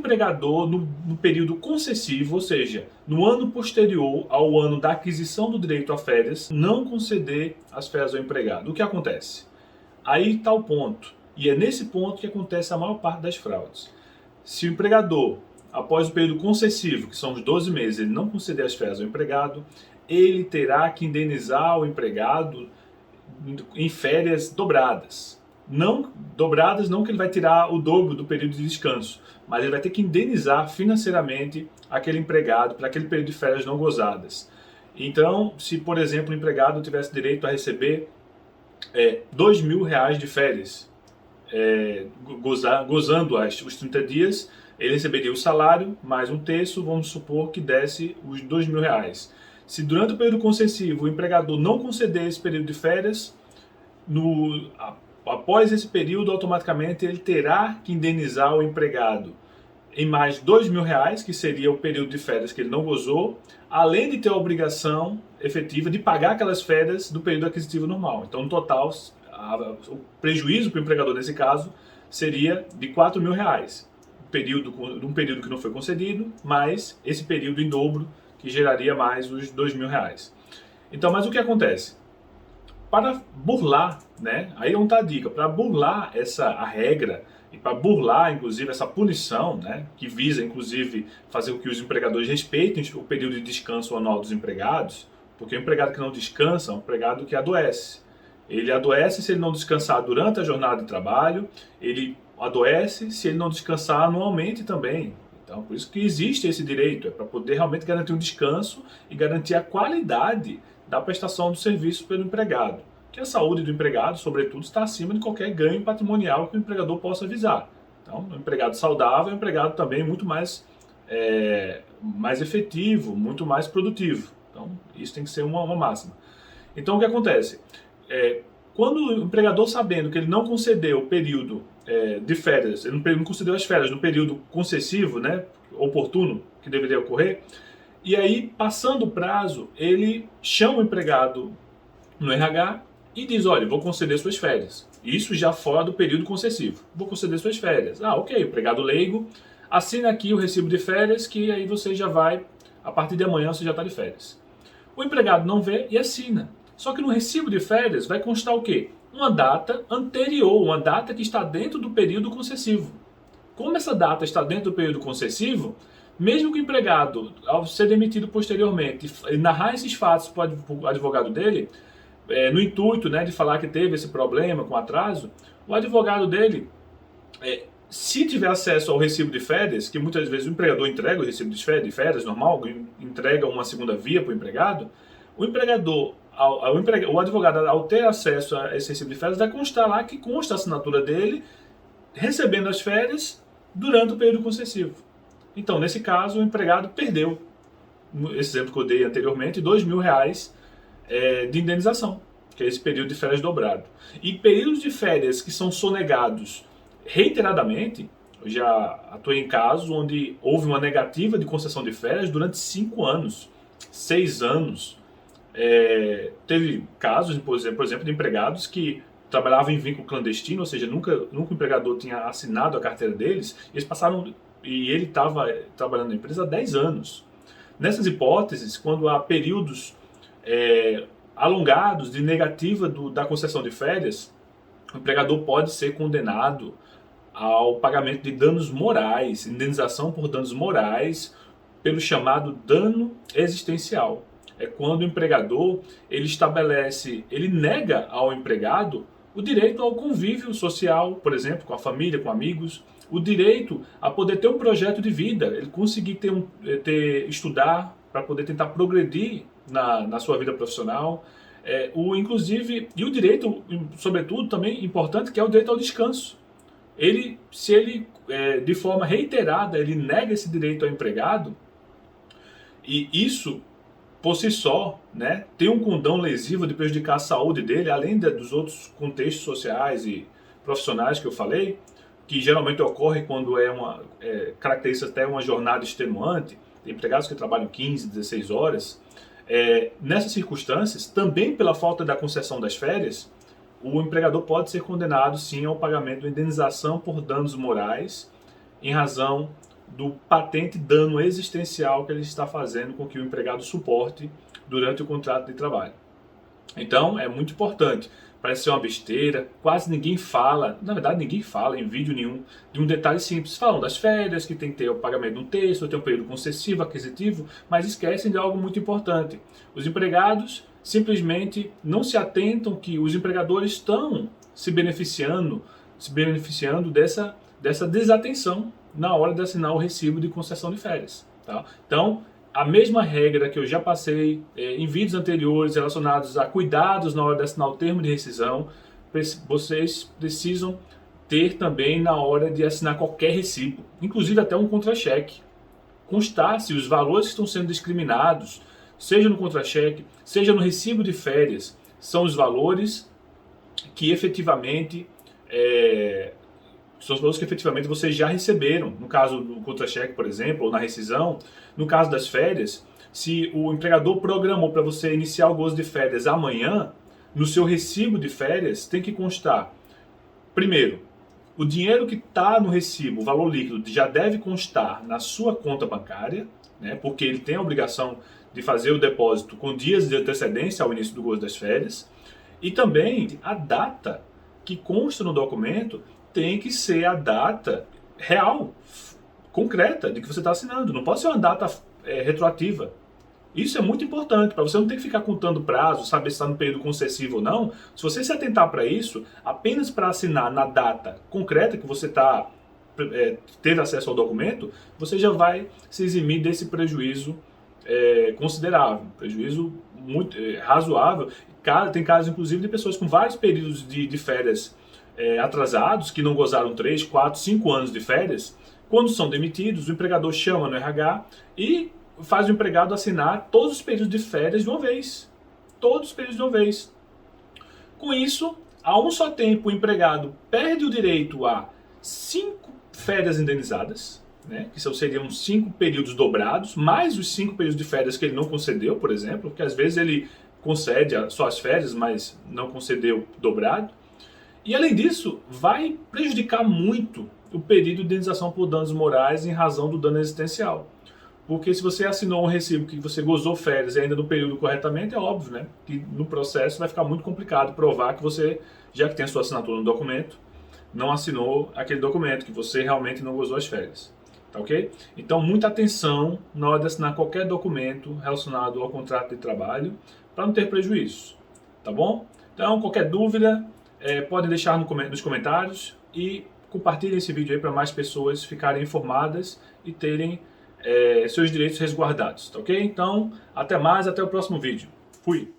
empregador, no período concessivo, ou seja, no ano posterior ao ano da aquisição do direito a férias, não conceder as férias ao empregado. O que acontece? Aí está o ponto. E é nesse ponto que acontece a maior parte das fraudes. Se o empregador, após o período concessivo, que são os 12 meses, ele não conceder as férias ao empregado, ele terá que indenizar o empregado em férias dobradas. Não dobradas, não que ele vai tirar o dobro do período de descanso, mas ele vai ter que indenizar financeiramente aquele empregado para aquele período de férias não gozadas. Então, se por exemplo o empregado tivesse direito a receber R$ 2.000 de férias, gozando os 30 dias, ele receberia o salário mais um terço, vamos supor que desse os R$ 2.000. Se durante o período concessivo o empregador não conceder esse período de férias, após esse período, automaticamente ele terá que indenizar o empregado em mais R$ 2.000, que seria o período de férias que ele não gozou, além de ter a obrigação efetiva de pagar aquelas férias do período aquisitivo normal. Então, no total, o prejuízo para o empregador nesse caso seria de R$ 4.000, um período que não foi concedido, mais esse período em dobro, que geraria mais os R$ 2.000. Então, mas o que acontece? Para burlar, né? Aí onde está a dica, para burlar a regra e para burlar, inclusive, essa punição, né? Que visa, inclusive, fazer com que os empregadores respeitem o período de descanso anual dos empregados, porque o empregado que não descansa é um empregado que adoece. Ele adoece se ele não descansar durante a jornada de trabalho, ele adoece se ele não descansar anualmente também. Então, por isso que existe esse direito, é para poder realmente garantir um descanso e garantir a qualidade da prestação do serviço pelo empregado. Que a saúde do empregado, sobretudo, está acima de qualquer ganho patrimonial que o empregador possa visar. Então, um empregado saudável é um empregado também muito mais efetivo, muito mais produtivo. Então, isso tem que ser uma máxima. Então, o que acontece? Quando o empregador, sabendo que ele não concedeu o período de férias, ele não concedeu as férias no período concessivo, né, oportuno, que deveria ocorrer, e aí, passando o prazo, ele chama o empregado no RH e diz, olha, vou conceder suas férias. Isso já fora do período concessivo. Vou conceder suas férias. Ah, ok, o empregado leigo, assina aqui o recibo de férias, que aí você já vai, a partir de amanhã você já está de férias. O empregado não vê e assina. Só que no recibo de férias vai constar o quê? Uma data anterior, uma data que está dentro do período concessivo. Como essa data está dentro do período concessivo, mesmo que o empregado, ao ser demitido posteriormente, narrar esses fatos para o advogado dele, no intuito, né, de falar que teve esse problema com atraso, o advogado dele, se tiver acesso ao recibo de férias, que muitas vezes o empregador entrega o recibo de férias normal, entrega uma segunda via para o empregado, o advogado, ao ter acesso a esse recibo de férias, vai constar lá que consta a assinatura dele recebendo as férias durante o período concessivo. Então, nesse caso, o empregado perdeu, esse exemplo que eu dei anteriormente, R$ 2.000 de indenização, que é esse período de férias dobrado. E períodos de férias que são sonegados reiteradamente, eu já atuei em casos onde houve uma negativa de concessão de férias durante 5 anos, 6 anos. Teve casos, por exemplo, de empregados que trabalhavam em vínculo clandestino, ou seja, nunca o empregador tinha assinado a carteira deles, e ele estava trabalhando na empresa há 10 anos. Nessas hipóteses, quando há períodos alongados de negativa da concessão de férias, o empregador pode ser condenado ao pagamento de danos morais, indenização por danos morais, pelo chamado dano existencial. É quando o empregador ele nega ao empregado o direito ao convívio social, por exemplo, com a família, com amigos, o direito a poder ter um projeto de vida, ele conseguir estudar para poder tentar progredir na sua vida profissional, inclusive, e o direito, sobretudo, também importante, que é o direito ao descanso. Se ele, de forma reiterada, ele nega esse direito ao empregado, e isso, por si só, né, tem um condão lesivo de prejudicar a saúde dele, além dos outros contextos sociais e profissionais que eu falei, que geralmente ocorre quando caracteriza até uma jornada extenuante, tem empregados que trabalham 15, 16 horas. Nessas circunstâncias, também pela falta da concessão das férias, o empregador pode ser condenado sim ao pagamento de indenização por danos morais em razão do patente dano existencial que ele está fazendo com que o empregado suporte durante o contrato de trabalho. Então, é muito importante. Parece ser uma besteira, quase ninguém fala, na verdade ninguém fala em vídeo nenhum, de um detalhe simples. Falam das férias, que tem que ter o pagamento de um terço, tem um período concessivo, aquisitivo, mas esquecem de algo muito importante. Os empregados simplesmente não se atentam que os empregadores estão se beneficiando dessa desatenção na hora de assinar o recibo de concessão de férias. Tá? Então, a mesma regra que eu já passei em vídeos anteriores relacionados a cuidados na hora de assinar o termo de rescisão, vocês precisam ter também na hora de assinar qualquer recibo, inclusive até um contra-cheque. Constar se os valores que estão sendo discriminados, seja no contra-cheque, seja no recibo de férias, são os valores que efetivamente vocês já receberam. No caso do contra-cheque, por exemplo, ou na rescisão. No caso das férias, se o empregador programou para você iniciar o gozo de férias amanhã, no seu recibo de férias tem que constar, primeiro, o dinheiro que está no recibo, o valor líquido, já deve constar na sua conta bancária, né, porque ele tem a obrigação de fazer o depósito com dias de antecedência ao início do gozo das férias, e também a data que consta no documento tem que ser a data real, concreta, de que você está assinando. Não pode ser uma data retroativa. Isso é muito importante, para você não ter que ficar contando prazo, saber se está no período concessivo ou não. Se você se atentar para isso, apenas para assinar na data concreta que você teve acesso ao documento, você já vai se eximir desse prejuízo considerável, prejuízo muito razoável. Tem casos, inclusive, de pessoas com vários períodos de férias atrasados, que não gozaram 3, 4, 5 anos de férias. Quando são demitidos, o empregador chama no RH e faz o empregado assinar todos os períodos de férias de uma vez. Todos os períodos de uma vez. Com isso, a um só tempo, o empregado perde o direito a 5 férias indenizadas, né, que seriam 5 períodos dobrados, mais os 5 períodos de férias que ele não concedeu, por exemplo, porque às vezes ele concede só as férias, mas não concedeu dobrado. E além disso, vai prejudicar muito o pedido de indenização por danos morais em razão do dano existencial. Porque se você assinou um recibo que você gozou férias e ainda no período corretamente, é óbvio, né, que no processo vai ficar muito complicado provar que você, já que tem a sua assinatura no documento, não assinou aquele documento, que você realmente não gozou as férias. Tá ok? Então, muita atenção na hora de assinar qualquer documento relacionado ao contrato de trabalho, para não ter prejuízo. Tá bom? Então, qualquer dúvida, podem deixar nos comentários e compartilhem esse vídeo aí para mais pessoas ficarem informadas e terem seus direitos resguardados, tá ok? Então, até mais, até o próximo vídeo. Fui!